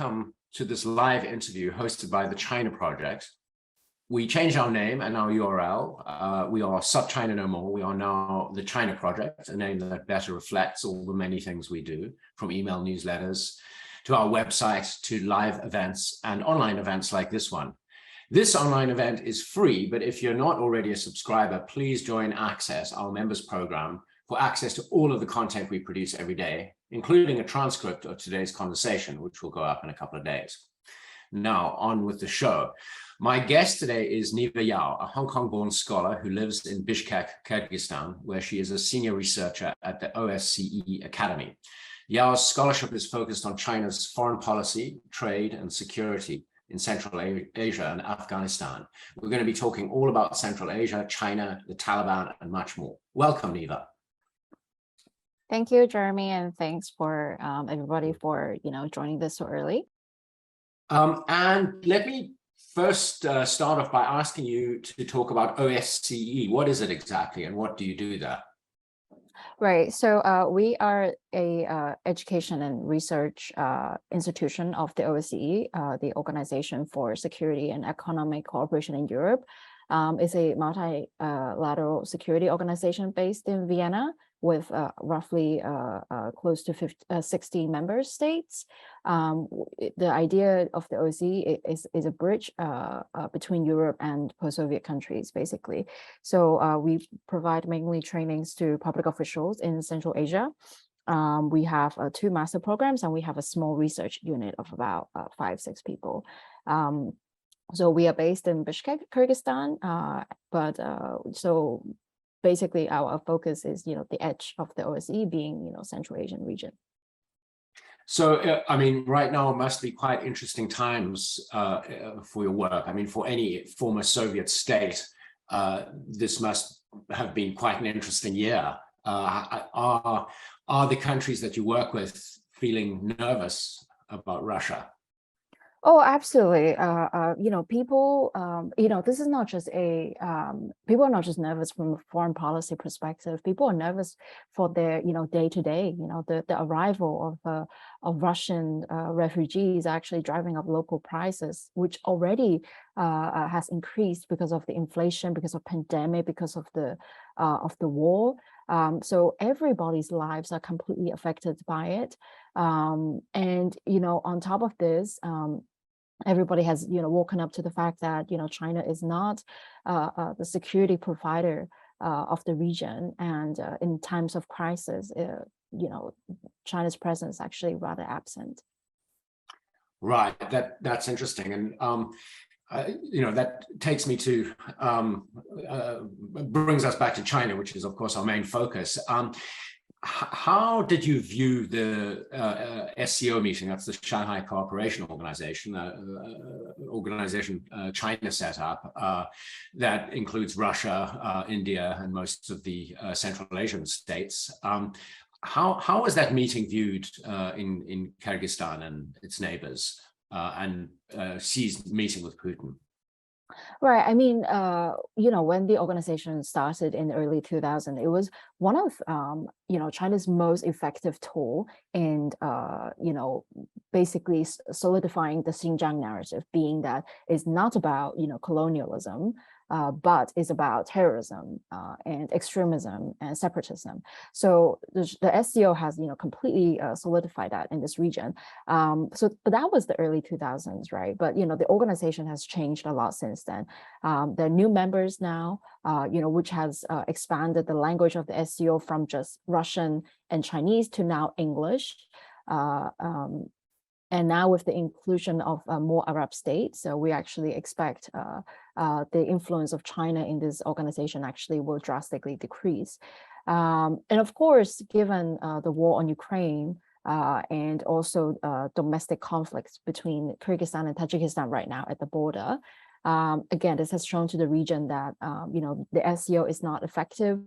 welcome to this live interview hosted by the China Project. We changed our name and our URL. We are SubChina No More. We are now the China Project, a name that better reflects all the many things we do, from email newsletters to our website to live events and online events like this one. This online event is free, but if you're not already a subscriber, please join Access, our members program, for access to all of the content we produce every day, including a transcript of today's conversation, which will go up in a couple of days. Now, on with the show. My guest today is Niva Yau, a Hong Kong-born scholar who lives in Bishkek, Kyrgyzstan, where she is a senior researcher at the OSCE Academy. Yau's scholarship is focused on China's foreign policy, trade, and security in Central Asia and Afghanistan. We're going to be talking all about Central Asia, China, the Taliban, and much more. Welcome, Niva. Thank you, Jeremy, and thanks for everybody for joining this so early. And let me first start off by asking you to talk about OSCE. What is it exactly, and what do you do there? Right. So we are a education and research institution of the OSCE, the Organization for Security and Economic Cooperation in Europe. It's a multilateral security organization based in Vienna with roughly close to 60 member states. The idea of the OSCE is a bridge between Europe and post-Soviet countries, basically. So we provide mainly trainings to public officials in Central Asia. We have 2 master programs, and we have a small research unit of about 5-6 people. So we are based in Bishkek, Kyrgyzstan, so basically our focus is, the edge of the OSCE being, Central Asian region. So, I mean, right now it must be quite interesting times for your work. I mean, for any former Soviet state, this must have been quite an interesting year. Are the countries that you work with feeling nervous about Russia? Oh, absolutely. People, this is not just people are not just nervous from a foreign policy perspective. People are nervous for their, day to day, the arrival of Russian refugees actually driving up local prices, which already has increased because of the inflation, because of pandemic, because of the war. So everybody's lives are completely affected by it. And, on top of this, everybody has, woken up to the fact that, China is not the security provider of the region. And in times of crisis, China's presence is actually rather absent. Right. That's interesting. And, that takes me to, brings us back to China, which is, of course, our main focus. How did you view the SCO meeting? That's the Shanghai Cooperation Organization, China set up that includes Russia, India, and most of the Central Asian states. How was that meeting viewed in Kyrgyzstan and its neighbors, and Xi's meeting with Putin? Right. I mean, when the organization started in the early 2000s, it was one of, China's most effective tool in, basically solidifying the Xinjiang narrative, being that it's not about, colonialism, but is about terrorism and extremism and separatism. So the SCO has, completely solidified that in this region. But that was the early 2000s, right? But, the organization has changed a lot since then. There are new members now, which has expanded the language of the SCO from just Russian and Chinese to now English. And now with the inclusion of more Arab states, so we actually expect the influence of China in this organization actually will drastically decrease. And of course, given the war on Ukraine and also domestic conflicts between Kyrgyzstan and Tajikistan right now at the border, again, this has shown to the region that, the SCO is not effective,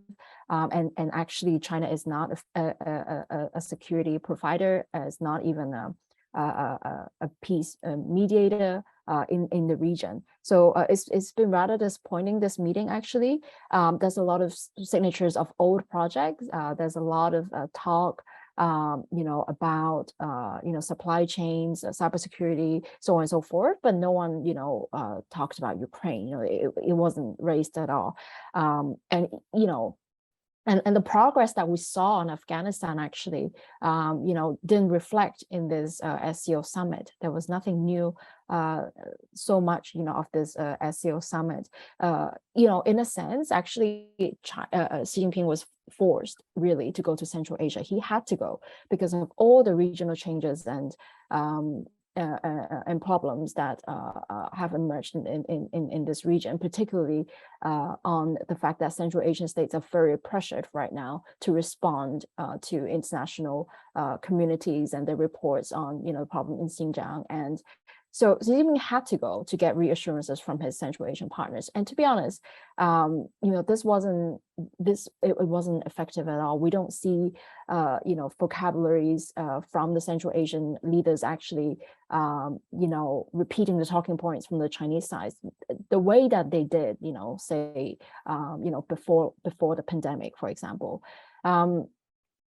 and actually China is not a security provider, is not even a peace mediator in the region. So it's been rather disappointing, this meeting, actually. There's a lot of signatures of old projects. There's a lot of talk about supply chains, cybersecurity, so on and so forth, but no one talked about Ukraine. It wasn't raised at all, and the progress that we saw in Afghanistan actually, didn't reflect in this SCO summit. There was nothing new, so much, of this SCO summit. In a sense, actually, Xi Jinping was forced really to go to Central Asia. He had to go because of all the regional changes and problems that have emerged in this region, particularly on the fact that Central Asian states are very pressured right now to respond to international communities and their reports on the problem in Xinjiang. And so Xi Jinping had to go to get reassurances from his Central Asian partners. And to be honest, it wasn't effective at all. We don't see, vocabularies from the Central Asian leaders actually, repeating the talking points from the Chinese side, the way that they did, say, before the pandemic, for example.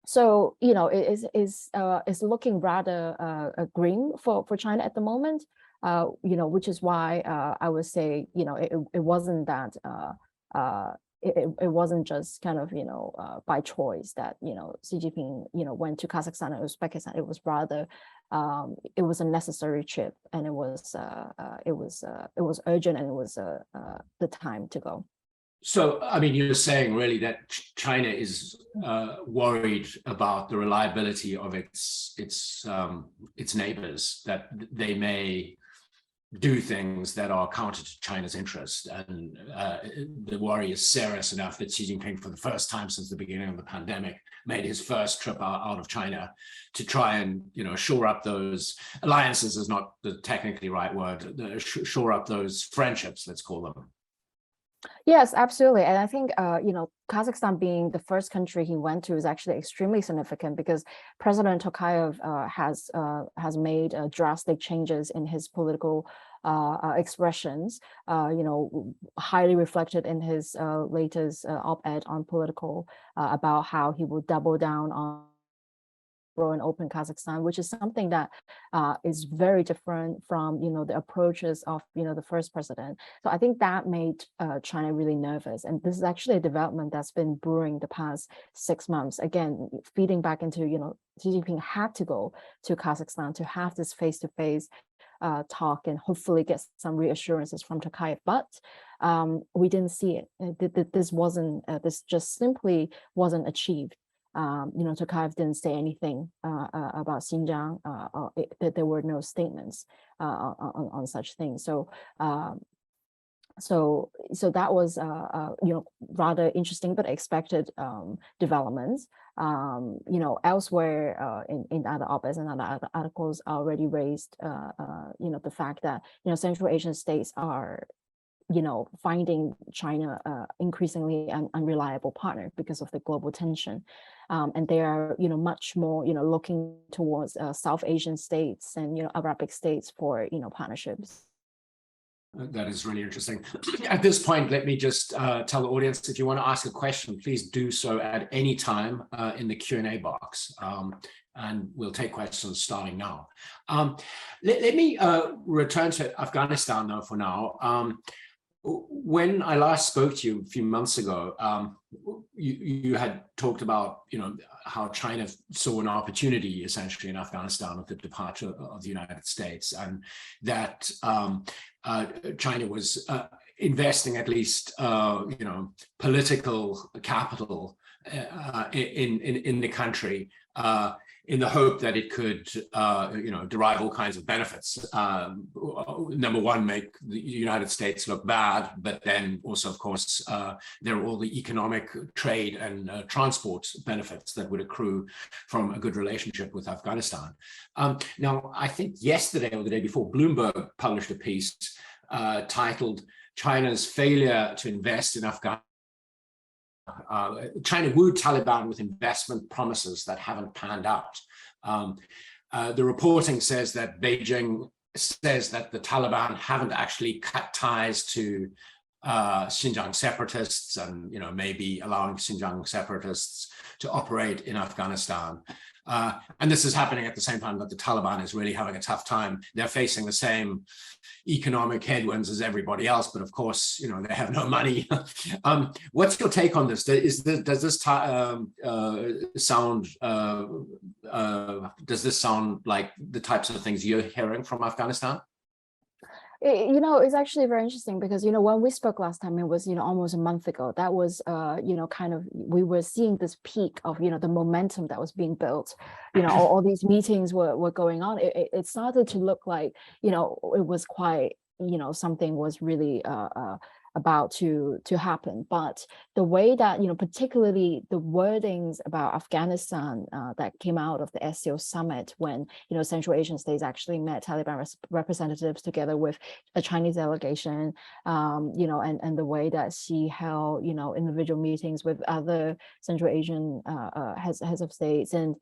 So it's looking rather grim for China at the moment, which is why I would say it wasn't that it wasn't just kind of by choice that Xi Jinping went to Kazakhstan and Uzbekistan. It was rather it was a necessary trip, and it was urgent, and it was the time to go. So, I mean, you're saying really that China is worried about the reliability of its neighbors, that they may do things that are counter to China's interest, and the worry is serious enough that Xi Jinping, for the first time since the beginning of the pandemic, made his first trip out of China to try and shore up those alliances. Is not the technically right word. Shore up those friendships, let's call them. Yes, absolutely. And I think, Kazakhstan being the first country he went to is actually extremely significant, because President Tokayev has made drastic changes in his political expressions, highly reflected in his latest op-ed on political about how he will double down on and open Kazakhstan, which is something that is very different from the approaches of the first president. So I think that made China really nervous, and this is actually a development that's been brewing the past 6 months. Again, feeding back into Xi Jinping had to go to Kazakhstan to have this face-to-face talk and hopefully get some reassurances from Tokayev, but we didn't see it. This just simply wasn't achieved. Tokayev didn't say anything about Xinjiang, that there were no statements on such things. So that was rather interesting but expected developments. Elsewhere in other op-eds and other articles already raised the fact that Central Asian states are finding China increasingly an unreliable partner because of the global tension, and they are much more looking towards South Asian states and Arabic states for partnerships. That is really interesting. At this point, let me just tell the audience, if you want to ask a question, please do so at any time in the Q&A box, and we'll take questions starting now. Let me return to Afghanistan now for now. When I last spoke to you a few months ago, you had talked about how China saw an opportunity essentially in Afghanistan with the departure of the United States, and that China was investing at least political capital in the country, in the hope that it could, derive all kinds of benefits. Number one, make the United States look bad, but then also, of course, there are all the economic, trade, and transport benefits that would accrue from a good relationship with Afghanistan. Now, I think yesterday or the day before, Bloomberg published a piece titled "China's Failure to Invest in Afghanistan." China wooed Taliban with investment promises that haven't panned out. The reporting says that Beijing says that the Taliban haven't actually cut ties to Xinjiang separatists and, maybe allowing Xinjiang separatists to operate in Afghanistan. And this is happening at the same time that the Taliban is really having a tough time. They're facing the same economic headwinds as everybody else, but of course, they have no money. What's your take on this? Does this sound like the types of things you're hearing from Afghanistan? It's actually very interesting because, when we spoke last time, it was, almost a month ago. That was, kind of, we were seeing this peak of, the momentum that was being built. All these meetings were going on. It started to look like, it was quite, something was really about to happen. But the way that, particularly the wordings about Afghanistan that came out of the SCO summit when, Central Asian states actually met Taliban representatives together with a Chinese delegation, and the way that she held, individual meetings with other Central Asian heads of states. And,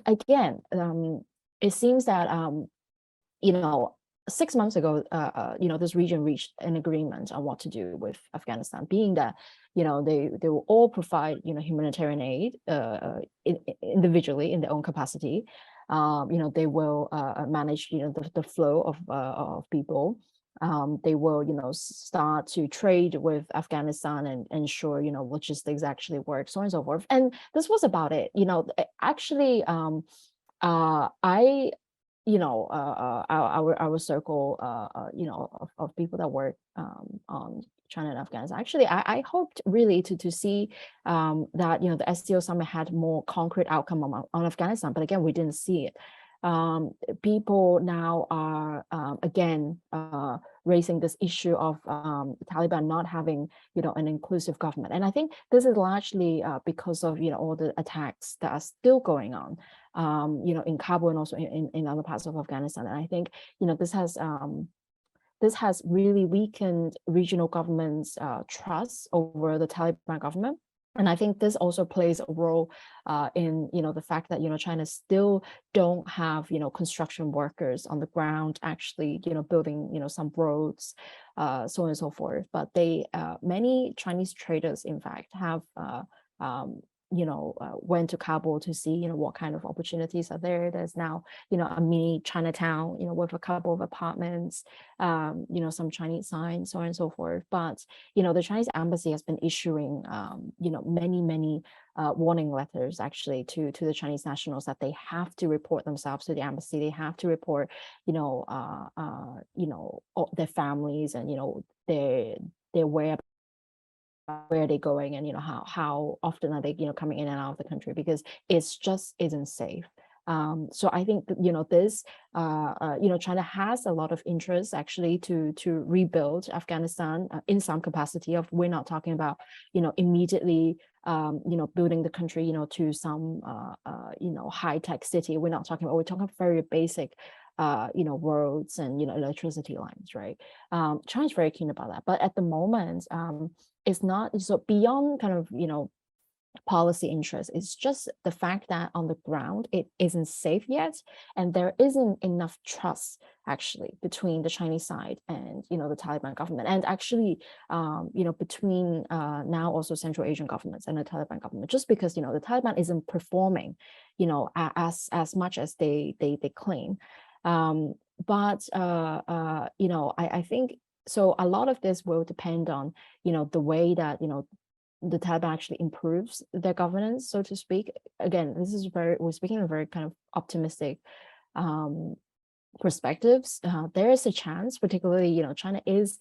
again, it seems that, 6 months ago, this region reached an agreement on what to do with Afghanistan, being that, they will all provide, humanitarian aid individually in their own capacity. They will manage, the flow of people. They will, start to trade with Afghanistan and ensure, logistics actually work, so on and so forth. And this was about it. Actually, our circle, of people that work on China and Afghanistan. Actually, I hoped really to see that, the SCO summit had more concrete outcome on Afghanistan, but again, we didn't see it. People now are again raising this issue of Taliban not having, an inclusive government, and I think this is largely because of all the attacks that are still going on, in Kabul and also in other parts of Afghanistan. And I think this has really weakened regional governments' trust over the Taliban government. And I think this also plays a role in, the fact that, China still don't have, construction workers on the ground actually, building, some roads, so on and so forth. But many Chinese traders, in fact, have, went to Kabul to see, what kind of opportunities are there. There's now, a mini Chinatown, with a couple of apartments, some Chinese signs, so on and so forth. But, the Chinese embassy has been issuing, many warning letters actually to the Chinese nationals that they have to report themselves to the embassy. They have to report, their families and, their whereabouts, where are they going, and how often are they coming in and out of the country, because it's just isn't safe. So I think that, this China has a lot of interest actually to rebuild Afghanistan in some capacity. Of we're not talking about immediately building the country to some high-tech city. We're talking about very basic roads and electricity lines, right? China's very keen about that, but at the moment it's not so beyond kind of policy interest. It's just the fact that on the ground it isn't safe yet, and there isn't enough trust actually between the Chinese side and the Taliban government, and actually between now also Central Asian governments and the Taliban government, just because the Taliban isn't performing as much as they claim. But I think so a lot of this will depend on the way that the Taliban actually improves their governance, so to speak. Again, we're speaking in very kind of optimistic perspectives. There is a chance, particularly China is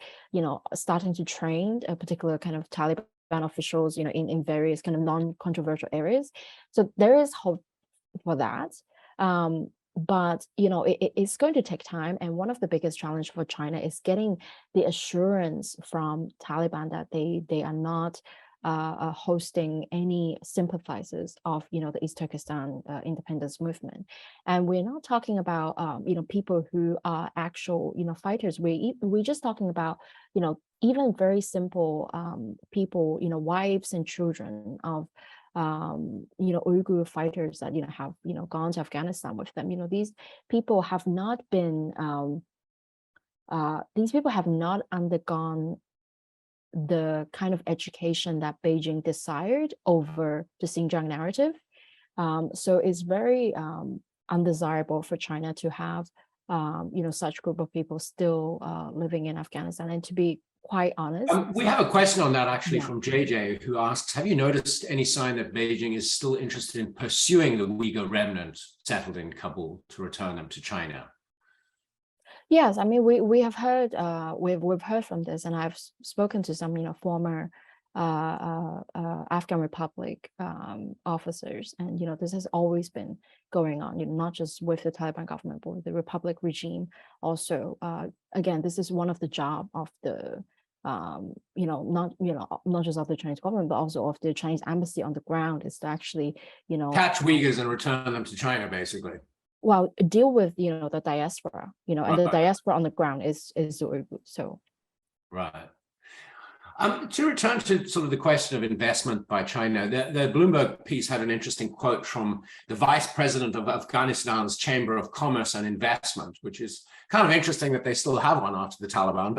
starting to train a particular kind of Taliban officials in various kind of non-controversial areas. So there is hope for that. But it's going to take time, and one of the biggest challenge for China is getting the assurance from Taliban that they are not hosting any sympathizers of the East Turkestan independence movement. And we're not talking about people who are actual fighters. We're just talking about even very simple people, wives and children of Uyghur fighters that have gone to Afghanistan with them. These people have not been these people have not undergone the kind of education that Beijing desired over the Xinjiang narrative. So it's very undesirable for China to have such group of people still living in Afghanistan. And to be quite honest, we have a question on that actually Yeah. from JJ, who asks, have you noticed any sign that Beijing is still interested in pursuing the Uyghur remnant settled in Kabul to return them to China? Yes, I mean we have heard we've heard from this, and I've spoken to some former Afghan Republic officers, and this has always been going on. Not just with the Taliban government, but with the Republic regime also. Again, this is one of the job of the not just of the Chinese government, but also of the Chinese embassy on the ground, is to actually catch Uyghurs and return them to China, basically. Well, deal with the diaspora, and Right. the diaspora on the ground is the Uyghurs. So right. To return to sort of the question of investment by China, the Bloomberg piece had an interesting quote from the vice president of Afghanistan's Chamber of Commerce and Investment, which is kind of interesting that they still have one after the Taliban.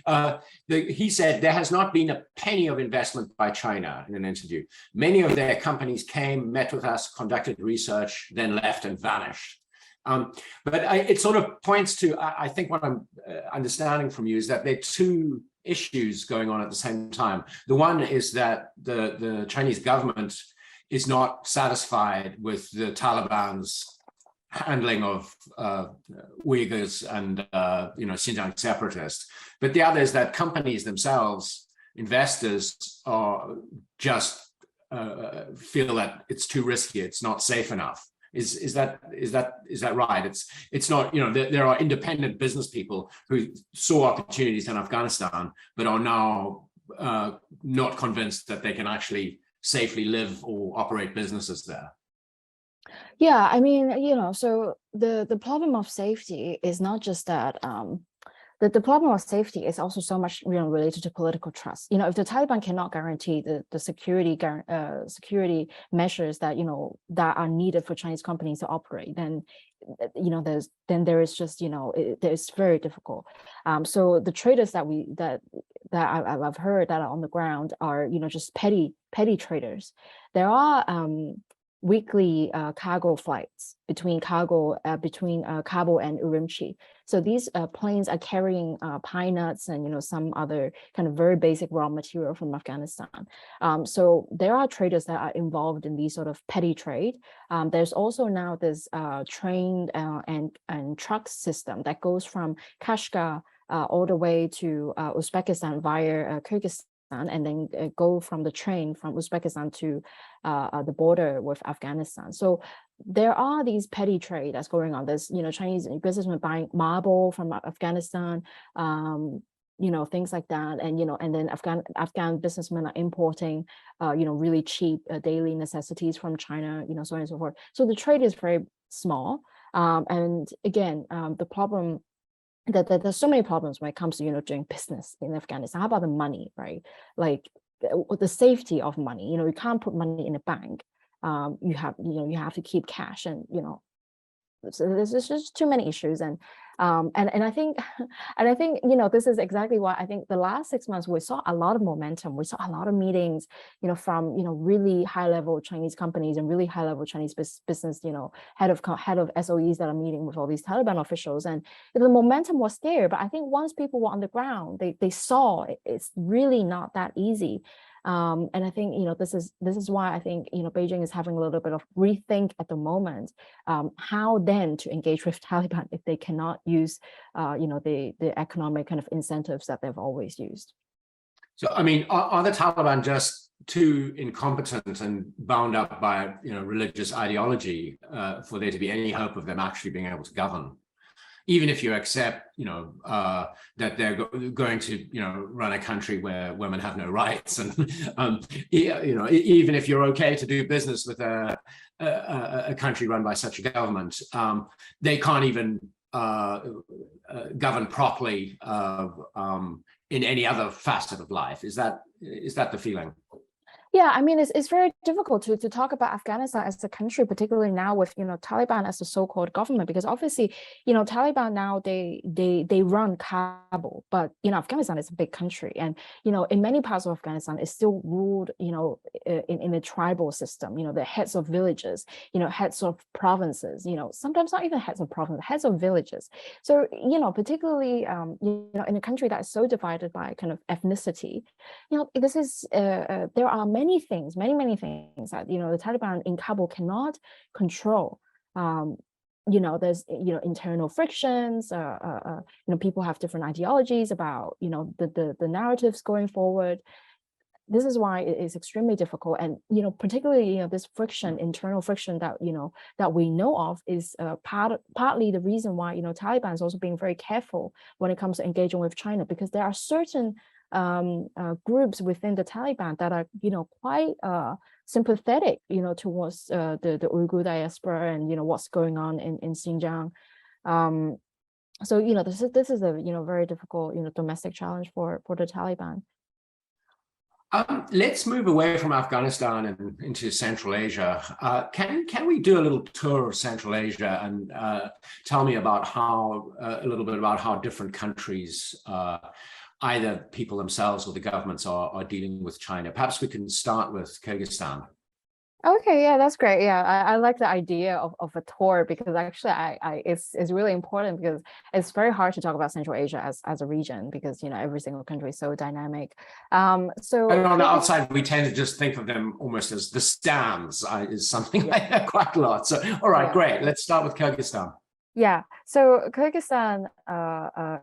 But he said there has not been a penny of investment by China in an interview. Many of their companies came, met with us, conducted research, then left and vanished. But it sort of points to, I think what I'm understanding from you is that there are two issues going on at the same time. The one is that the Chinese government is not satisfied with the Taliban's handling of Uyghurs and Xinjiang separatists. But the other is that companies themselves, investors, are just feel that it's too risky, it's not safe enough. Is that right? It's not, there are independent business people who saw opportunities in Afghanistan, but are now not convinced that they can actually safely live or operate businesses there. Yeah, I mean, so the problem of safety is not just that. The problem of safety is also so much related to political trust. If the Taliban cannot guarantee the security measures that that are needed for Chinese companies to operate, then there is just it's very difficult. So the traders that I've heard that are on the ground are just petty traders. There are weekly cargo flights between Kabul and Urumqi. So these planes are carrying pine nuts and some other kind of very basic raw material from Afghanistan. So there are traders that are involved in these sort of petty trade. There's also now this train and truck system that goes from Kashgar all the way to Uzbekistan via Kyrgyzstan, and then go from the train from Uzbekistan to the border with Afghanistan. So there are these petty trade that's going on. There's Chinese businessmen buying marble from Afghanistan, things like that, and then Afghan businessmen are importing really cheap daily necessities from China, so on and so forth. So the trade is very small, and again, the problem that there's so many problems when it comes to doing business in Afghanistan. How about the money, right? Like the safety of money. You can't put money in a bank. You have to keep cash, and so there's just too many issues, and I think this is exactly why I think the last 6 months we saw a lot of momentum. We saw a lot of meetings, from really high level Chinese companies and really high level Chinese business, head of SOEs that are meeting with all these Taliban officials, and the momentum was there. But I think once people were on the ground, they saw it's really not that easy. And I think this is why I think Beijing is having a little bit of rethink at the moment, how then to engage with Taliban if they cannot use the economic kind of incentives that they've always used. So I mean, are the Taliban just too incompetent and bound up by religious ideology for there to be any hope of them actually being able to govern? Even if you accept, that they're going to, run a country where women have no rights, and even if you're okay to do business with a country run by such a government, they can't even govern properly in any other facet of life. Is that the feeling? Yeah, I mean, it's very difficult to talk about Afghanistan as a country, particularly now with, Taliban as the so-called government, because obviously, Taliban now they run Kabul, but Afghanistan is a big country, and in many parts of Afghanistan it's still ruled, in a tribal system. The heads of villages, heads of provinces, sometimes not even heads of provinces, heads of villages. So particularly in a country that is so divided by kind of ethnicity, this is there are many things that the Taliban in Kabul cannot control. There's internal frictions. People have different ideologies about the narratives going forward. This is why it is extremely difficult, and particularly this friction, internal friction that that we know of, is partly the reason why Taliban is also being very careful when it comes to engaging with China, because there are certain groups within the Taliban that are quite sympathetic towards the Uyghur diaspora and what's going on in Xinjiang. So this is a very difficult domestic challenge for the Taliban. Let's move away from Afghanistan and into Central Asia. Can we do a little tour of Central Asia and tell me about a little bit about how different countries, either people themselves or the governments, are dealing with China? Perhaps we can start with Kyrgyzstan. Okay, yeah, that's great. Yeah, I like the idea of a tour, because actually it's really important, because it's very hard to talk about Central Asia as a region, because every single country is so dynamic. So and on the outside, we tend to just think of them almost as the stands, is something I hear quite a lot. So all right, great. Let's start with Kyrgyzstan. Yeah, so Kyrgyzstan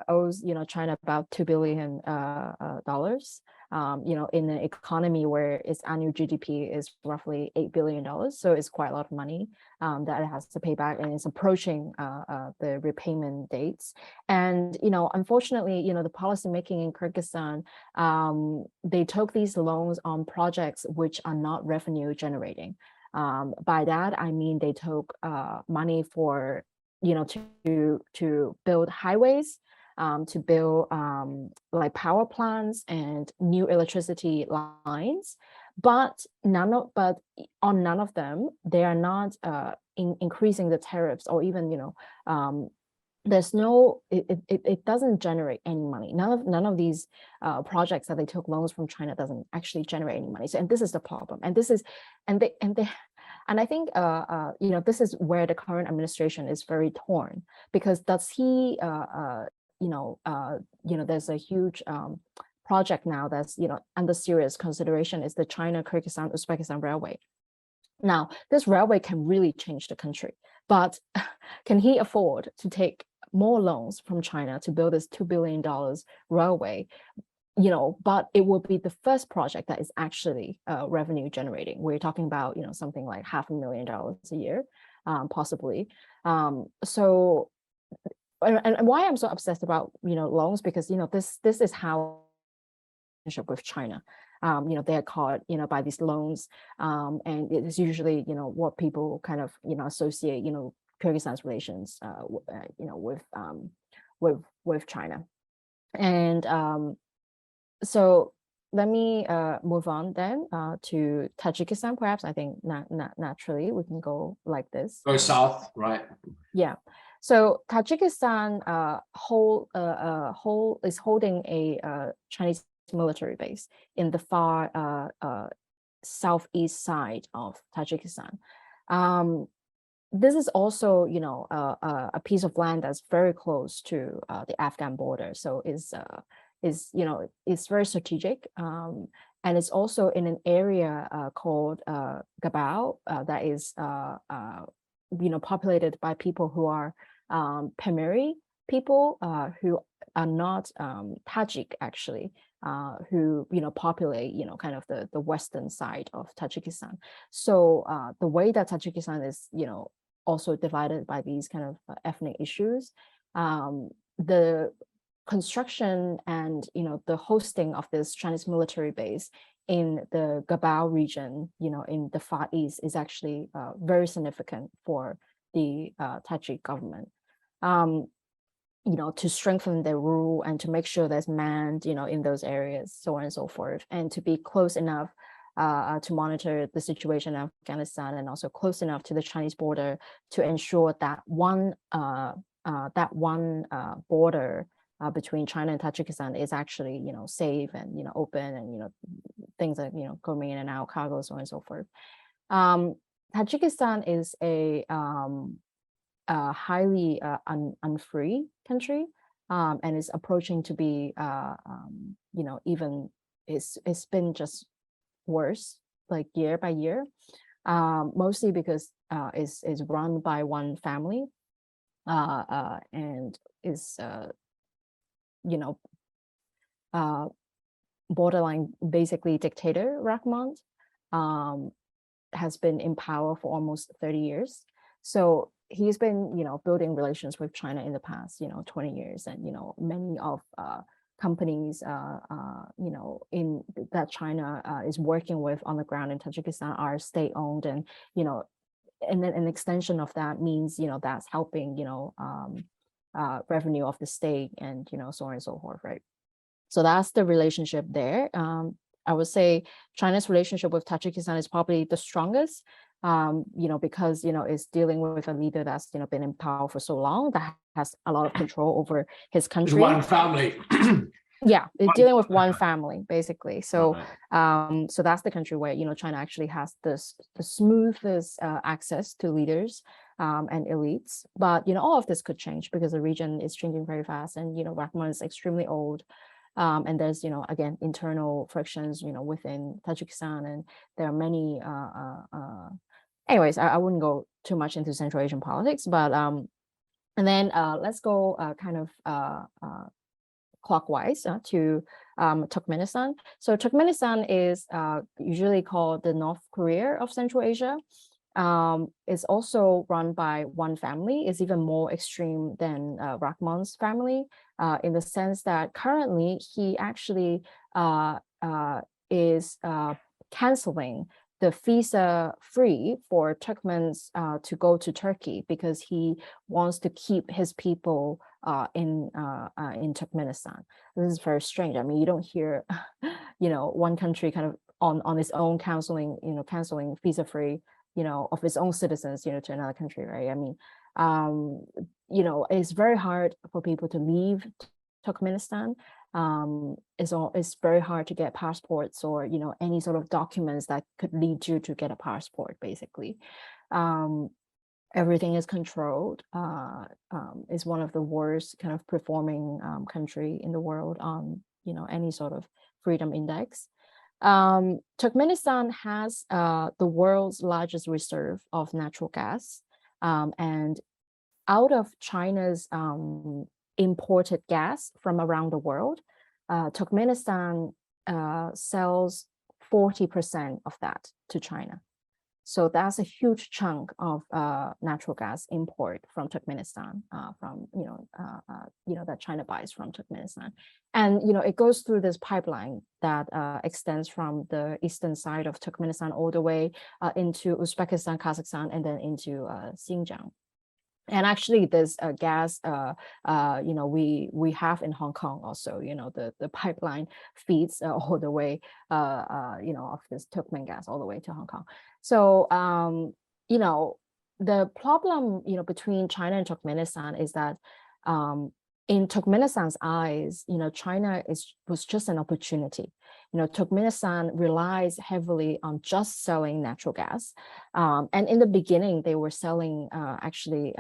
owes China about $2 billion dollars. In an economy where its annual GDP is roughly $8 billion, so it's quite a lot of money that it has to pay back, and it's approaching the repayment dates. And unfortunately, the policy making in Kyrgyzstan, they took these loans on projects which are not revenue generating. By that I mean they took money for to build highways, to build like power plants and new electricity lines, but on none of them they are not increasing the tariffs, or even there's no, it doesn't generate any money. None of these projects that they took loans from China doesn't actually generate any money. So, and this is the problem, and this is and I think this is where the current administration is very torn, because does he there's a huge project now that's under serious consideration, is the China-Kyrgyzstan-Uzbekistan railway. Now, this railway can really change the country, but can he afford to take more loans from China to build this $2 billion railway? But it will be the first project that is actually revenue generating. We're talking about something like $500,000 a year, possibly. So, and why I'm so obsessed about loans, because this is how with China. They are caught by these loans, and it is usually what people kind of associate Kyrgyzstan's relations with China. And so let me move on then to Tajikistan. Perhaps I think naturally we can go like this. Go south, right? Yeah. So Tajikistan is holding a Chinese military base in the far southeast side of Tajikistan. This is also a piece of land that's very close to the Afghan border. So it's very strategic, and it's also in an area called Gabao that is populated by people who are Pamiri people, who are not Tajik actually, who populate kind of the western side of Tajikistan. So the way that Tajikistan is also divided by these kind of ethnic issues, the construction and the hosting of this Chinese military base in the Gabao region, in the Far East, is actually very significant for the Tajik government. To strengthen their rule and to make sure there's manned, in those areas, so on and so forth, and to be close enough to monitor the situation in Afghanistan, and also close enough to the Chinese border to ensure that one border between China and Tajikistan is actually, safe and, open, and, things are, coming in and out, cargo, so on and so forth. Tajikistan is a highly unfree country, and is approaching to be, even it's been just worse, like year by year, mostly because is run by one family, and is borderline basically dictator. Rahman has been in power for almost 30 years. So he's been, building relations with China in the past, 20 years. And, many of companies, in that China is working with on the ground in Tajikistan are state-owned. And, and then an extension of that means, that's helping, revenue of the state, and, so on and so forth, right? So that's the relationship there. I would say China's relationship with Tajikistan is probably the strongest, because, it's dealing with a leader that's, been in power for so long, that has a lot of control over his country. One family. Yeah, it's dealing with one family, basically. So, so that's the country where, China actually has the smoothest access to leaders and elites. But, all of this could change because the region is changing very fast, and, Rahman is extremely old. And there's, again, internal frictions, within Tajikistan, and there are many, anyways, I wouldn't go too much into Central Asian politics, but, and then let's go kind of clockwise to Turkmenistan. So Turkmenistan is usually called the North Korea of Central Asia. It's also run by one family. It's even more extreme than Rahman's family, in the sense that currently he actually is canceling the visa free for Turkmens to go to Turkey, because he wants to keep his people in Turkmenistan. This is very strange. I mean, you don't hear, one country kind of on its own canceling visa free, of its own citizens, to another country, right? I mean, it's very hard for people to leave Turkmenistan. It's very hard to get passports or, any sort of documents that could lead you to get a passport, basically. Everything is controlled. It's one of the worst kind of performing country in the world on, any sort of freedom index. Turkmenistan has the world's largest reserve of natural gas, and out of China's imported gas from around the world, Turkmenistan sells 40% of that to China. So that's a huge chunk of natural gas import from Turkmenistan, that China buys from Turkmenistan. And, it goes through this pipeline that extends from the eastern side of Turkmenistan all the way into Uzbekistan, Kazakhstan, and then into Xinjiang. And actually, there's gas, we have in Hong Kong also, the pipeline feeds all the way, of this Turkmen gas all the way to Hong Kong. So, the problem, between China and Turkmenistan is that in Turkmenistan's eyes, China was just an opportunity. Turkmenistan relies heavily on just selling natural gas, and in the beginning they were selling actually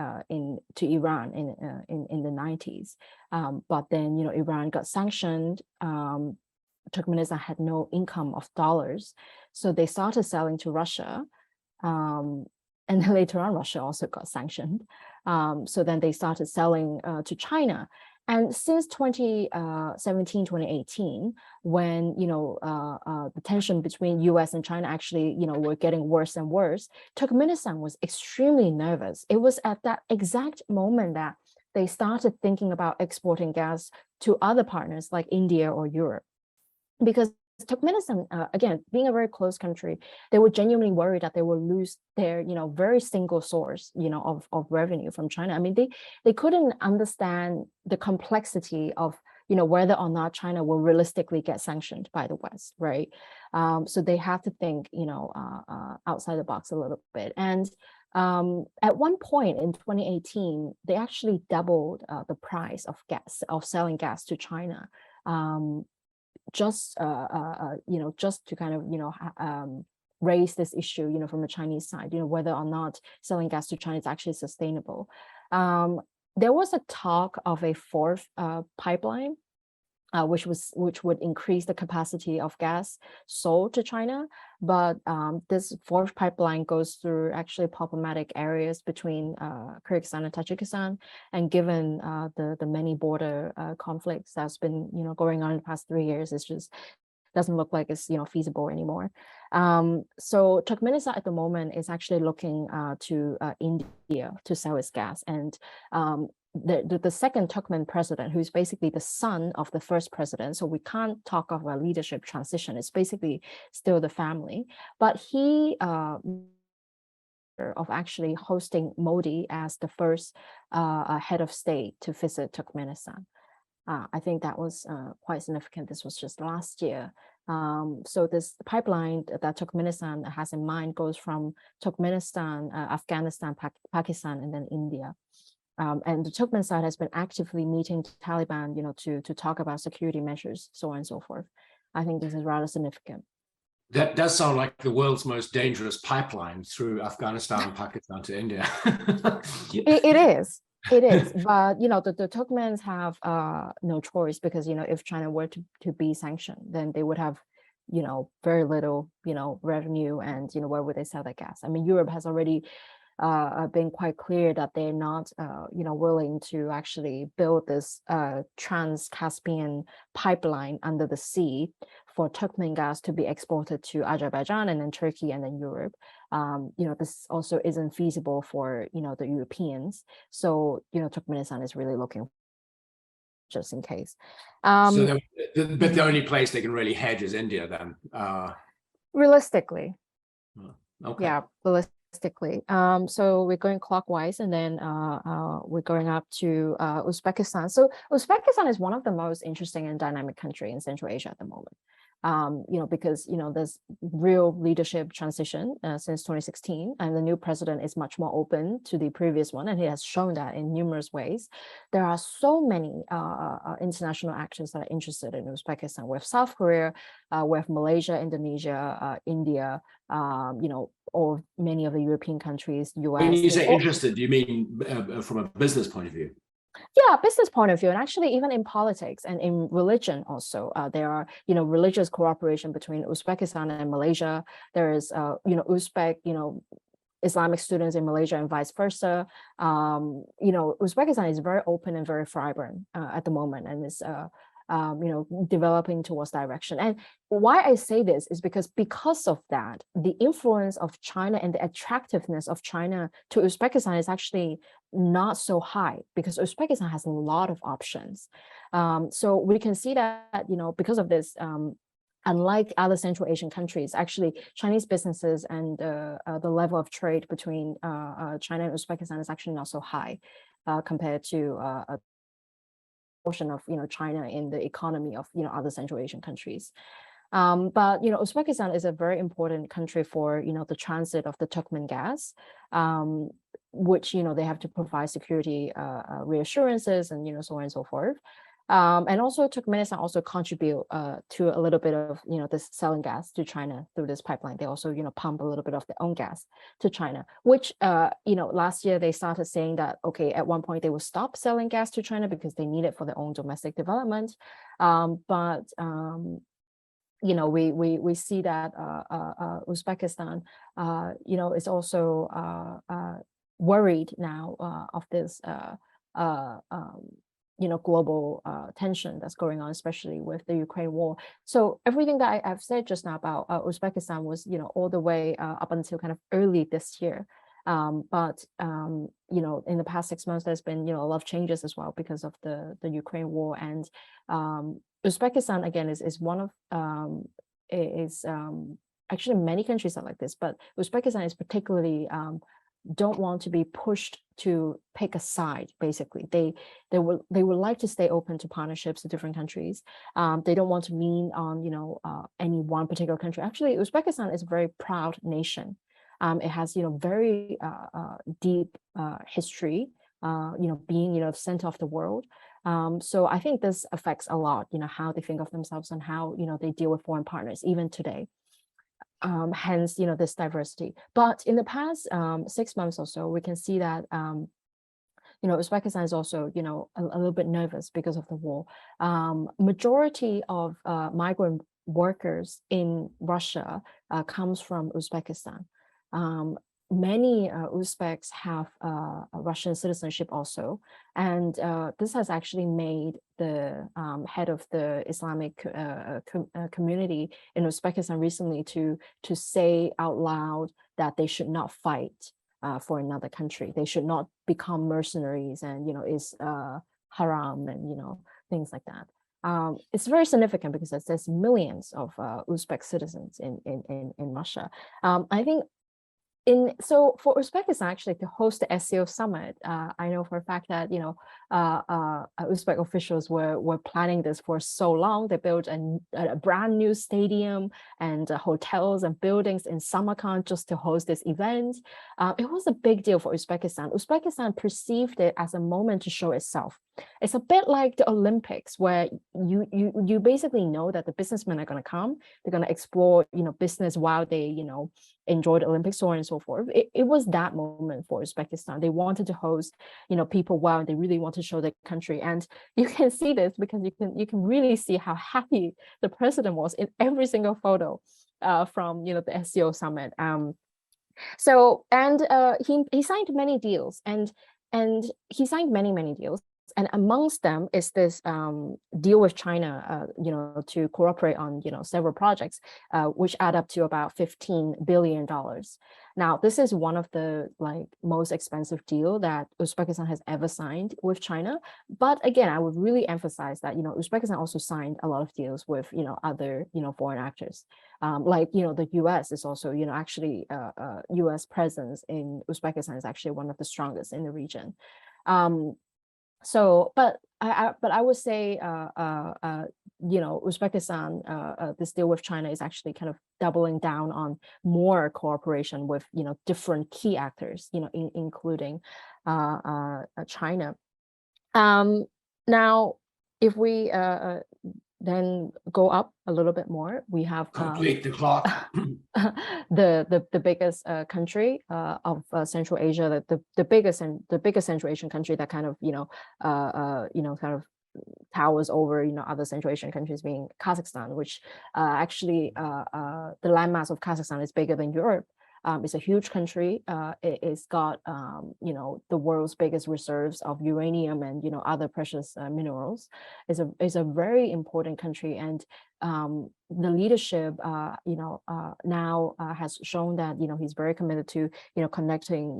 to Iran in the 90s, but then Iran got sanctioned. Turkmenistan had no income of dollars, so they started selling to Russia, and then later on Russia also got sanctioned. So then they started selling to China. And since 2017, 2018, when the tension between US and China actually were getting worse and worse, Turkmenistan was extremely nervous. It was at that exact moment that they started thinking about exporting gas to other partners like India or Europe, because Turkmenistan, again, being a very close country, they were genuinely worried that they will lose their, very single source, of revenue from China. I mean, they couldn't understand the complexity of, whether or not China will realistically get sanctioned by the West, right? So they have to think, outside the box a little bit. And at one point in 2018, they actually doubled the price of selling gas to China, just to kind of raise this issue, from the Chinese side, whether or not selling gas to China is actually sustainable. There was a talk of a fourth pipeline, which would increase the capacity of gas sold to China. But this fourth pipeline goes through actually problematic areas between Kyrgyzstan and Tajikistan. And given the many border conflicts that's been going on in the past 3 years, it's just doesn't look like it's feasible anymore. So Turkmenistan at the moment is actually looking to India to sell its gas. And the second Turkmen president, who's basically the son of the first president, so we can't talk of a leadership transition, it's basically still the family, but he of actually hosting Modi as the first head of state to visit Turkmenistan. I think that was quite significant. This was just last year. So this pipeline that Turkmenistan has in mind goes from Turkmenistan, Afghanistan, Pakistan, and then India. And the Turkmen side has been actively meeting Taliban, to talk about security measures, so on and so forth. I think this is rather significant. That does sound like the world's most dangerous pipeline through Afghanistan, Pakistan to India. It is. It is, but the Turkmens have no choice, because if China were to be sanctioned, then they would have very little revenue, and where would they sell their gas? I mean, Europe has already been quite clear that they're not willing to actually build this trans-Caspian pipeline under the sea for Turkmen gas to be exported to Azerbaijan and then Turkey and then Europe. This also isn't feasible for the Europeans. So Turkmenistan is really looking just in case. But the only place they can really hedge is India then. Realistically. Okay. Yeah, realistically. So we're going clockwise, and then we're going up to Uzbekistan. So Uzbekistan is one of the most interesting and dynamic country in Central Asia at the moment. Because there's real leadership transition since 2016, and the new president is much more open to the previous one, and he has shown that in numerous ways. There are so many international actors that are interested in Uzbekistan. We have South Korea, we have Malaysia, Indonesia, India, or many of the European countries, US. When you say interested, do you mean from a business point of view? Yeah, business point of view, and actually even in politics and in religion also, there are religious cooperation between Uzbekistan and Malaysia. There is Uzbek Islamic students in Malaysia and vice versa. Uzbekistan is very open and very vibrant at the moment, and is developing towards direction. And why I say this is because of that, the influence of China and the attractiveness of China to Uzbekistan is actually not so high, because Uzbekistan has a lot of options. So we can see that, because of this, unlike other Central Asian countries, actually Chinese businesses and the level of trade between China and Uzbekistan is actually not so high compared to portion of China in the economy of other Central Asian countries. But Uzbekistan is a very important country for the transit of the Turkmen gas, which they have to provide security reassurances and so on and so forth. And also Turkmenistan also contribute to a little bit of this selling gas to China through this pipeline. They also pump a little bit of their own gas to China, which last year they started saying that at one point they will stop selling gas to China because they need it for their own domestic development. But we see that Uzbekistan is also worried now of this global tension that's going on, especially with the Ukraine war. So everything that I've said just now about Uzbekistan was, all the way up until kind of early this year. But in the past 6 months, there's been, a lot of changes as well because of the Ukraine war. And Uzbekistan, again, is one of, actually many countries are like this, but Uzbekistan is particularly don't want to be pushed to pick a side. Basically, they would like to stay open to partnerships with different countries. They don't want to lean on any one particular country. Actually, Uzbekistan is a very proud nation. It has very deep history. Being center of the world. So I think this affects a lot. How they think of themselves and how they deal with foreign partners even today. Hence, this diversity. But in the past 6 months or so, we can see that Uzbekistan is also a little bit nervous because of the war. Majority of migrant workers in Russia comes from Uzbekistan. Many Uzbeks have Russian citizenship also, and this has actually made the head of the Islamic community in Uzbekistan recently to say out loud that they should not fight for another country. They should not become mercenaries, and is haram, and things like that. It's very significant because there's millions of Uzbek citizens in Russia. I think. So for Uzbekistan actually to host the SCO summit, I know for a fact that Uzbek officials were planning this for so long. They built a brand new stadium and hotels and buildings in Samarkand just to host this event. It was a big deal for Uzbekistan. Uzbekistan perceived it as a moment to show itself. It's a bit like the Olympics, where you basically know that the businessmen are going to come. They're going to explore business while they enjoy the Olympics, so on and so forth. It was that moment for Uzbekistan. They wanted to host people well. They really want to show their country, and you can see this because you can really see how happy the president was in every single photo from the SCO summit. So he signed many deals, and he signed many deals. And amongst them is this deal with China, to cooperate on several projects, which add up to about $15 billion. Now, this is one of the most expensive deal that Uzbekistan has ever signed with China. But again, I would really emphasize that Uzbekistan also signed a lot of deals with other foreign actors. The U.S. is also actually U.S. presence in Uzbekistan is actually one of the strongest in the region. So, but I would say, Uzbekistan, this deal with China is actually kind of doubling down on more cooperation with, different key actors, including China. Now, if we then go up a little bit more, we have complete the clock. the biggest country of Central Asia, the biggest Central Asian country that kind of kind of towers over other Central Asian countries, being Kazakhstan, which actually the landmass of Kazakhstan is bigger than Europe. It's a huge country. It's got the world's biggest reserves of uranium and other precious minerals. It's a very important country, and the leadership now has shown that he's very committed to connecting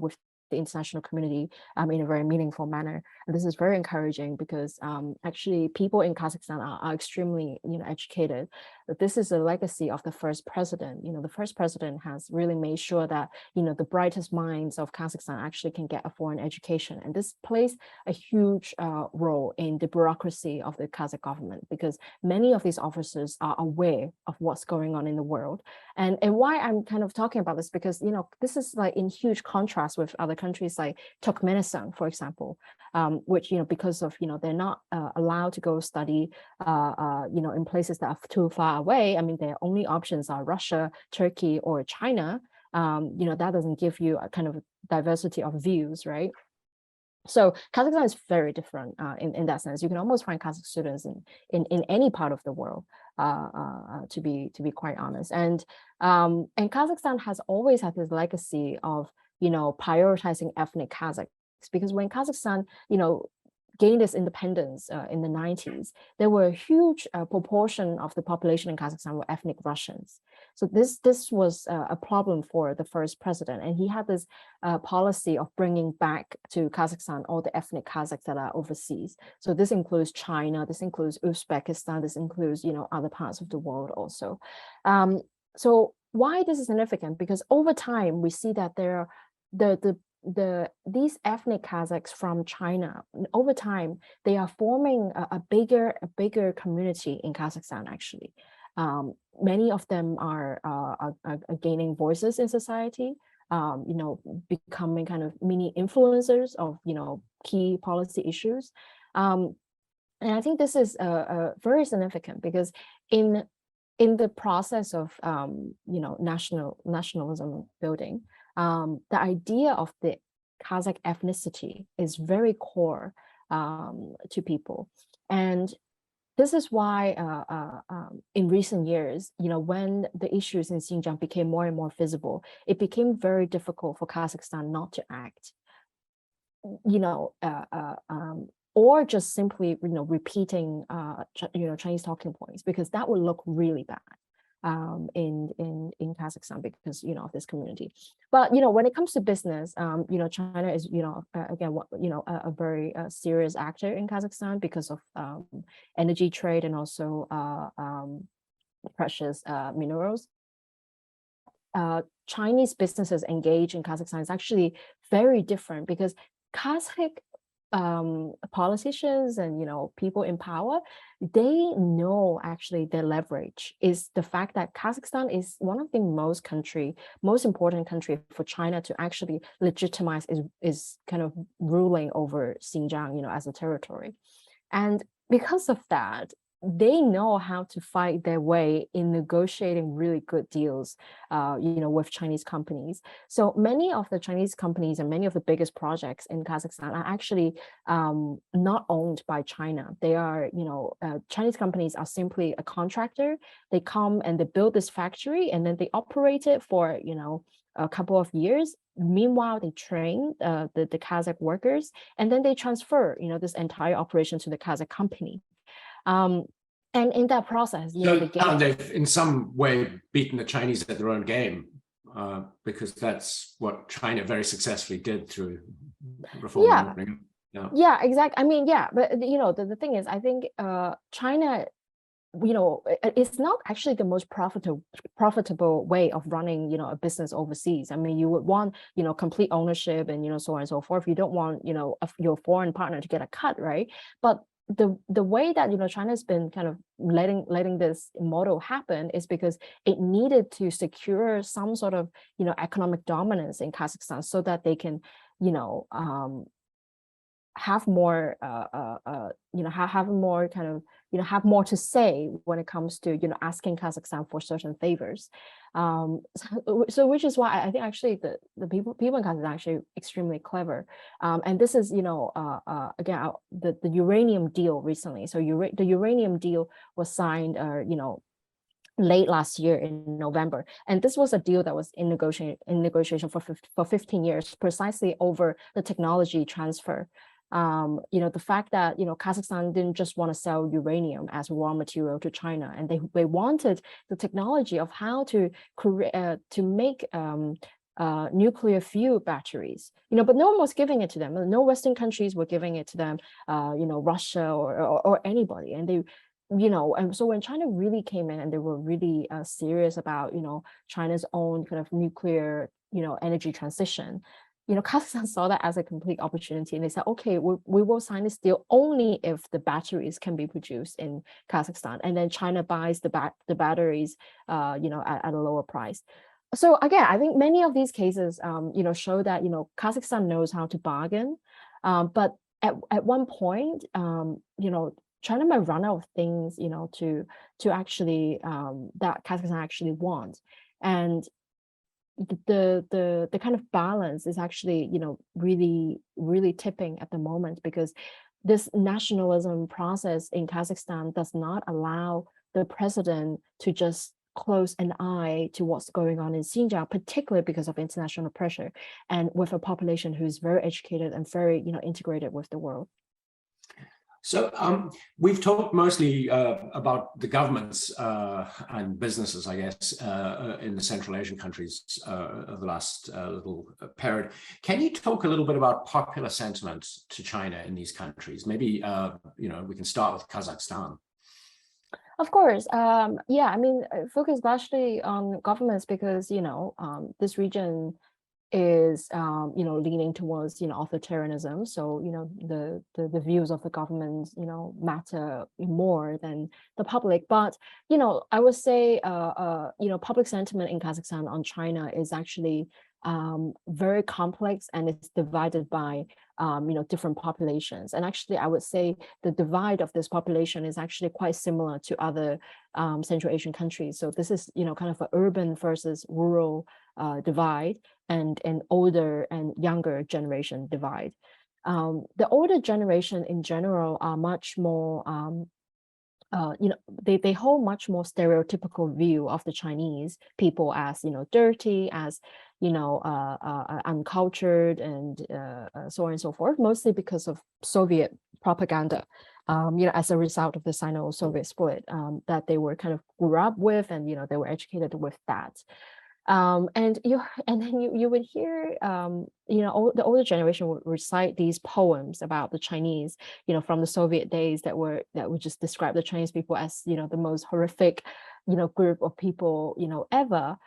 with the international community in a very meaningful manner. And this is very encouraging because actually people in Kazakhstan are extremely educated. But this is a legacy of the first president. The first president has really made sure that the brightest minds of Kazakhstan actually can get a foreign education, and this plays a huge role in the bureaucracy of the Kazakh government, because many of these officers are aware of what's going on in the world. And why I'm kind of talking about this, because this is in huge contrast with other countries like Turkmenistan, for example, which because of they're not allowed to go study in places that are too far away. I mean, their only options are Russia, Turkey, or China. That doesn't give you a kind of diversity of views, right? So Kazakhstan is very different in that sense. You can almost find Kazakh students in any part of the world, to be quite honest. And Kazakhstan has always had this legacy of prioritizing ethnic Kazakhs, because when Kazakhstan gained its independence in the 90s, there were a huge proportion of the population in Kazakhstan were ethnic Russians. So this was a problem for the first president, and he had this policy of bringing back to Kazakhstan all the ethnic Kazakhs that are overseas. So this includes China, this includes Uzbekistan, this includes other parts of the world also. So why this is significant? Because over time we see that there are these ethnic Kazakhs from China, over time, they are forming a bigger community in Kazakhstan, actually. Many of them are gaining voices in society, becoming kind of mini influencers of, key policy issues. And I think this is very significant because in the process of nationalism building, the idea of the Kazakh ethnicity is very core to people. And this is why in recent years, when the issues in Xinjiang became more and more visible, it became very difficult for Kazakhstan not to act, or just simply, repeating, Chinese talking points, because that would look really bad in Kazakhstan because, of this community. But, when it comes to business, China is, again, a very serious actor in Kazakhstan because of energy trade and also precious minerals. Chinese businesses engaged in Kazakhstan is actually very different because Kazakh politicians and people in power, they know actually their leverage is the fact that Kazakhstan is one of the most important country for China to actually legitimize is kind of ruling over Xinjiang, as a territory. And because of that, they know how to fight their way in negotiating really good deals, with Chinese companies. So many of the Chinese companies and many of the biggest projects in Kazakhstan are actually not owned by China. They are, Chinese companies are simply a contractor. They come and they build this factory and then they operate it for, a couple of years. Meanwhile, they train the Kazakh workers and then they transfer, this entire operation to the Kazakh company. And in that process, they've in some way beaten the Chinese at their own game, because that's what China very successfully did through reform. Yeah, exactly. I mean, yeah, but the thing is, I think China, it's not actually the most profitable way of running, a business overseas. I mean, you would want, complete ownership and, so on and so forth. You don't want, your foreign partner to get a cut, right? But the way that China's been kind of letting this model happen is because it needed to secure some sort of economic dominance in Kazakhstan so that they can have more have more kind of have more to say when it comes to asking Kazakhstan for certain favors. So which is why I think actually the people in Kazakhstan are actually extremely clever. And this is again the uranium deal recently. So the uranium deal was signed late last year in November. And this was a deal that was in negotiation for 15 years, precisely over the technology transfer. The fact that Kazakhstan didn't just want to sell uranium as raw material to China, and they wanted the technology of how to make nuclear fuel batteries, but no one was giving it to them. No Western countries were giving it to them, Russia or anybody. And they, and so when China really came in and they were really serious about, China's own kind of nuclear, energy transition, Kazakhstan saw that as a complete opportunity, and they said, okay, we will sign this deal only if the batteries can be produced in Kazakhstan, and then China buys the batteries, at a lower price. So again, I think many of these cases, show that Kazakhstan knows how to bargain, but at one point, China might run out of things, to actually that Kazakhstan actually wants, and the kind of balance is actually really tipping at the moment, because this nationalism process in Kazakhstan does not allow the president to just close an eye to what's going on in Xinjiang, particularly because of international pressure and with a population who's very educated and very integrated with the world. So we've talked mostly about the governments and businesses, I guess, in the Central Asian countries of the last little period. Can you talk a little bit about popular sentiment to China in these countries? Maybe, we can start with Kazakhstan. Of course. Yeah, I mean, focus largely on governments because, this region is leaning towards authoritarianism. So the views of the government matter more than the public. But I would say public sentiment in Kazakhstan on China is actually very complex, and it's divided by different populations. And actually, I would say the divide of this population is actually quite similar to other Central Asian countries. So this is kind of an urban versus rural divide, and an older and younger generation divide. The older generation in general are much more they hold much more stereotypical view of the Chinese people as dirty, as uncultured, and so on and so forth, mostly because of Soviet propaganda, as a result of the Sino-Soviet split, that they were kind of grew up with, and they were educated with that. And then you would hear the older generation would recite these poems about the Chinese from the Soviet days that would just describe the Chinese people as the most horrific group of people ever.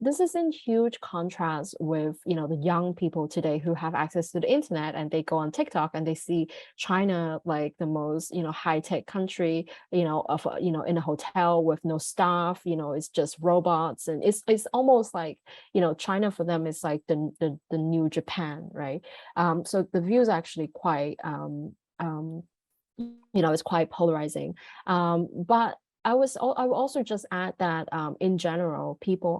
This is in huge contrast with the young people today who have access to the internet, and they go on TikTok and they see China like the most high-tech country in a hotel with no staff. It's just robots, and it's almost like China for them is like the new Japan, right? So the view is actually quite it's quite polarizing. But I would also just add that in general, people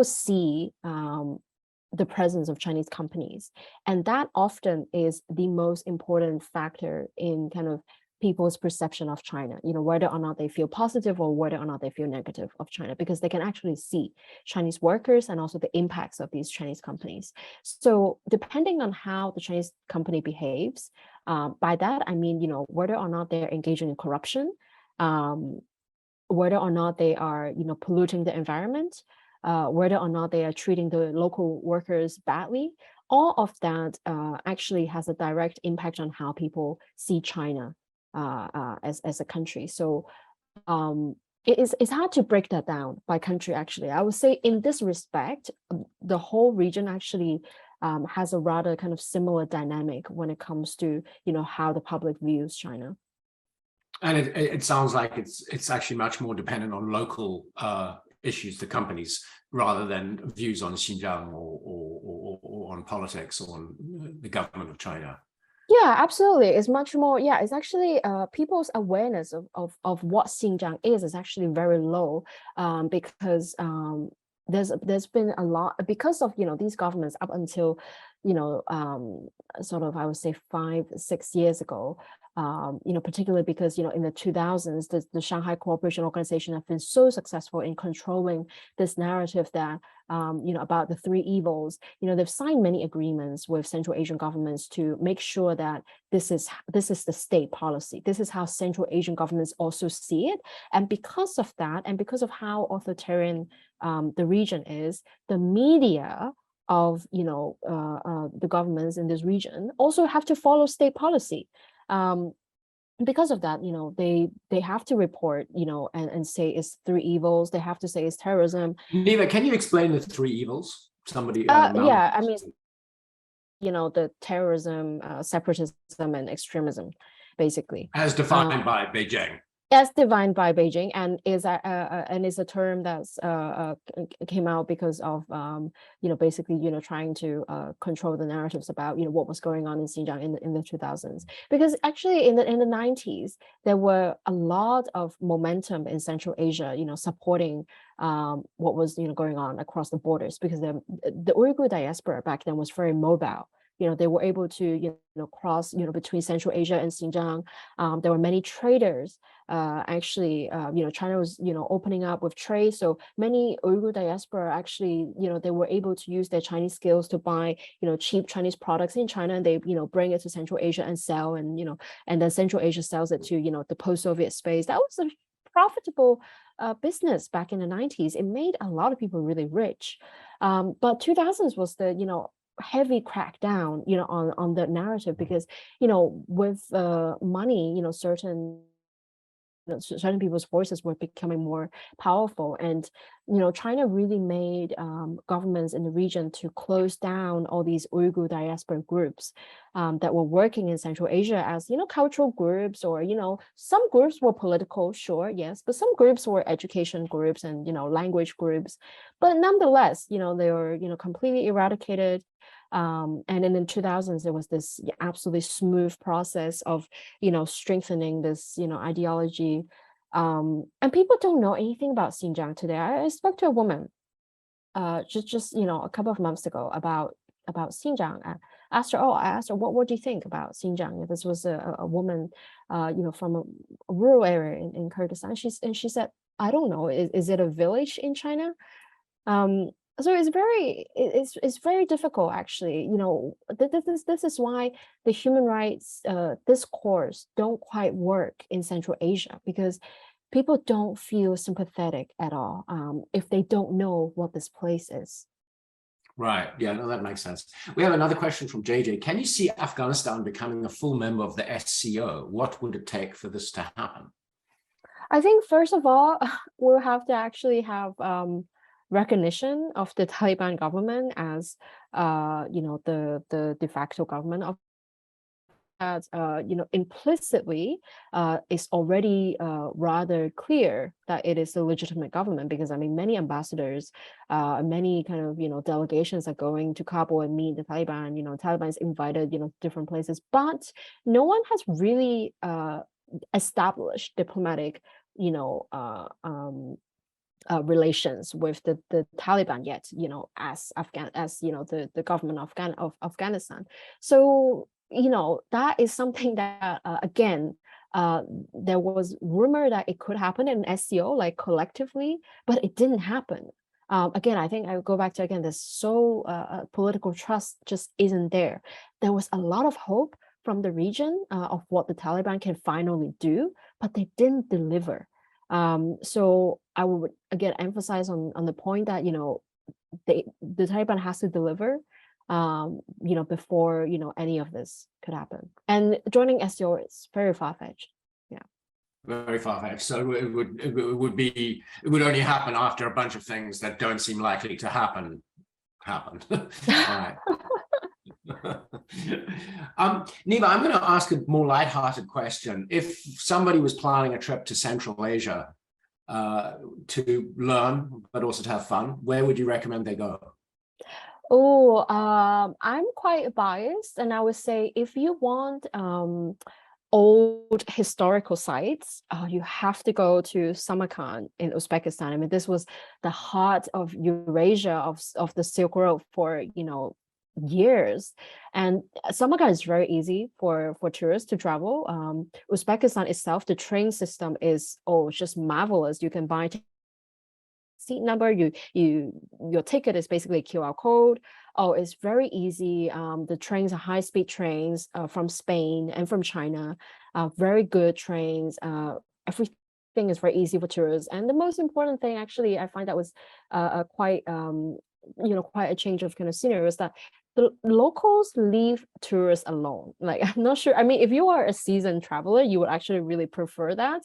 see the presence of Chinese companies, and that often is the most important factor in kind of people's perception of China, whether or not they feel positive or whether or not they feel negative of China, because they can actually see Chinese workers and also the impacts of these Chinese companies. So depending on how the Chinese company behaves, by that, I mean, whether or not they're engaging in corruption, whether or not they are, polluting the environment, whether or not they are treating the local workers badly, all of that actually has a direct impact on how people see China as a country. So it's hard to break that down by country, actually. I would say in this respect, the whole region actually has a rather kind of similar dynamic when it comes to how the public views China. And it sounds like it's actually much more dependent on local issues to companies rather than views on Xinjiang or on politics or on the government of China. Yeah, absolutely. It's much more, it's actually people's awareness of what Xinjiang is actually very low, because there's been a lot, because of these governments up until sort of, I would say 5-6 years ago, particularly because in the 2000s the Shanghai Cooperation Organization have been so successful in controlling this narrative that about the three evils. They've signed many agreements with Central Asian governments to make sure that this is the state policy. This is how Central Asian governments also see it. And because of that, and because of how authoritarian the region is, the media of the governments in this region also have to follow state policy. Because of that, they have to report, and say it's three evils. They have to say it's terrorism. Niva, can you explain the three evils? Somebody yeah, I mean, the terrorism, separatism, and extremism, basically, as defined by Beijing. As defined by Beijing, and is a term that's came out because of basically trying to control the narratives about what was going on in Xinjiang in the 2000s. Because actually in the 90s there were a lot of momentum in Central Asia, supporting what was going on across the borders, because the Uyghur diaspora back then was very mobile. They were able to cross between Central Asia and Xinjiang. There were many traders. Actually, China was opening up with trade, so many Uyghur diaspora actually they were able to use their Chinese skills to buy cheap Chinese products in China, and they bring it to Central Asia and sell, and and then Central Asia sells it to the post-Soviet space. That was a profitable business back in the 90s. It made a lot of people really rich. But 2000s was the heavy crackdown on the narrative, because with money certain people's voices were becoming more powerful, and China really made governments in the region to close down all these Uyghur diaspora groups that were working in Central Asia as, cultural groups, or, some groups were political, sure, yes, but some groups were education groups and, language groups. But nonetheless, they were, completely eradicated. And in the 2000s, there was this absolutely smooth process of, strengthening this, ideology. And people don't know anything about Xinjiang today. I spoke to a woman just a couple of months ago about Xinjiang. I asked her, what do you think about Xinjiang? This was a woman, from a rural area in Kyrgyzstan. She said, I don't know. Is it a village in China? So it's very difficult, actually. This is why the human rights discourse don't quite work in Central Asia, because people don't feel sympathetic at all if they don't know what this place is. Right. Yeah, no, that makes sense. We have another question from JJ. Can you see Afghanistan becoming a full member of the SCO? What would it take for this to happen? I think, first of all, we'll have to actually have recognition of the Taliban government as, the de facto government of that, implicitly is already rather clear that it is a legitimate government, because many ambassadors, many kind of, delegations are going to Kabul and meet the Taliban. Taliban is invited, different places, but no one has really established diplomatic, relations with the Taliban yet, as the government of Afghanistan. So, that is something that again, there was rumor that it could happen in SCO, like collectively, but it didn't happen. Again, I think I would go back to, again, this political trust just isn't there. There was a lot of hope from the region of what the Taliban can finally do, but they didn't deliver. So I would again emphasize on the point that, the Taliban has to deliver, before, any of this could happen. And joining SCO is very far-fetched. Yeah. Very far-fetched. So it would only happen after a bunch of things that don't seem likely to happen. All right. Niva, I'm going to ask a more lighthearted question. If somebody was planning a trip to Central Asia to learn, but also to have fun, where would you recommend they go? Oh, I'm quite biased, and I would say if you want old historical sites, you have to go to Samarkand in Uzbekistan. This was the heart of Eurasia, of the Silk Road for, years. And Samarkand is very easy for tourists to travel. Uzbekistan itself, the train system is just marvelous. You can buy seat number, your ticket is basically a QR code. It's very easy. The trains are high-speed trains from Spain and from China, very good trains. Everything is very easy for tourists. And the most important thing, actually, I find that was quite quite a change of kind of scenery, is that the locals leave tourists alone. Like, I'm not sure. If you are a seasoned traveler, you would actually really prefer that,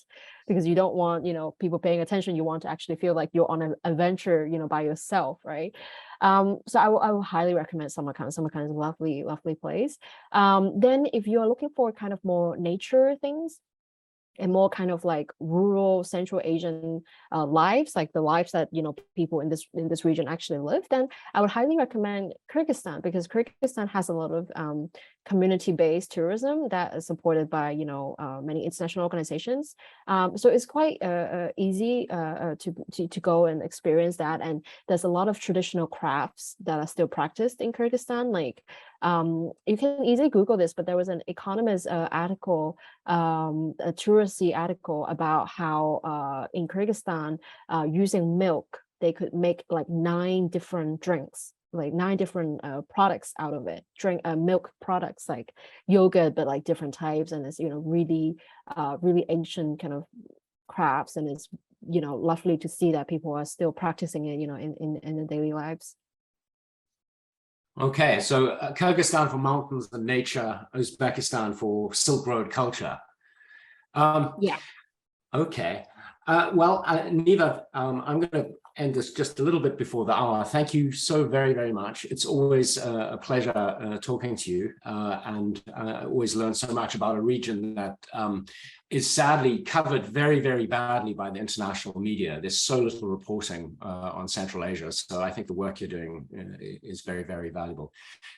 because you don't want, people paying attention. You want to actually feel like you're on an adventure, by yourself, right? So I will highly recommend Samarkand. Samarkand is a lovely, lovely place. Then if you're looking for kind of more nature things, and more kind of like rural Central Asian lives, like the lives that people in this region actually live, then I would highly recommend Kyrgyzstan, because Kyrgyzstan has a lot of community-based tourism that is supported by many international organizations. So it's quite easy to go and experience that. And there's a lot of traditional crafts that are still practiced in Kyrgyzstan. Like, you can easily Google this, but there was an Economist article, a touristy article, about how in Kyrgyzstan, using milk, they could make like 9 different drinks, like 9 different products out of it. Milk products, like yogurt, but like different types, and it's really really ancient kind of crafts, and it's lovely to see that people are still practicing it in their daily lives. Okay, so Kyrgyzstan for mountains and nature, Uzbekistan for Silk Road culture. Yeah. Okay. Well, Niva, I'm going to end this just a little bit before the hour. Thank you so very, very much. It's always a pleasure talking to you, and I always learn so much about a region that is sadly covered very, very badly by the international media. There's so little reporting on Central Asia. So I think the work you're doing is very, very valuable.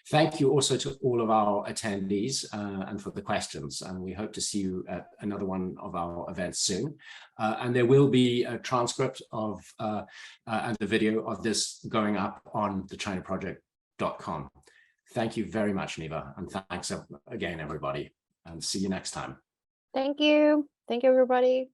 Thank you also to all of our attendees and for the questions. And we hope to see you at another one of our events soon. And there will be a transcript of and the video of this going up on thechinaproject.com. Thank you very much, Niva. And thanks again, everybody. And see you next time. Thank you. Thank you, everybody.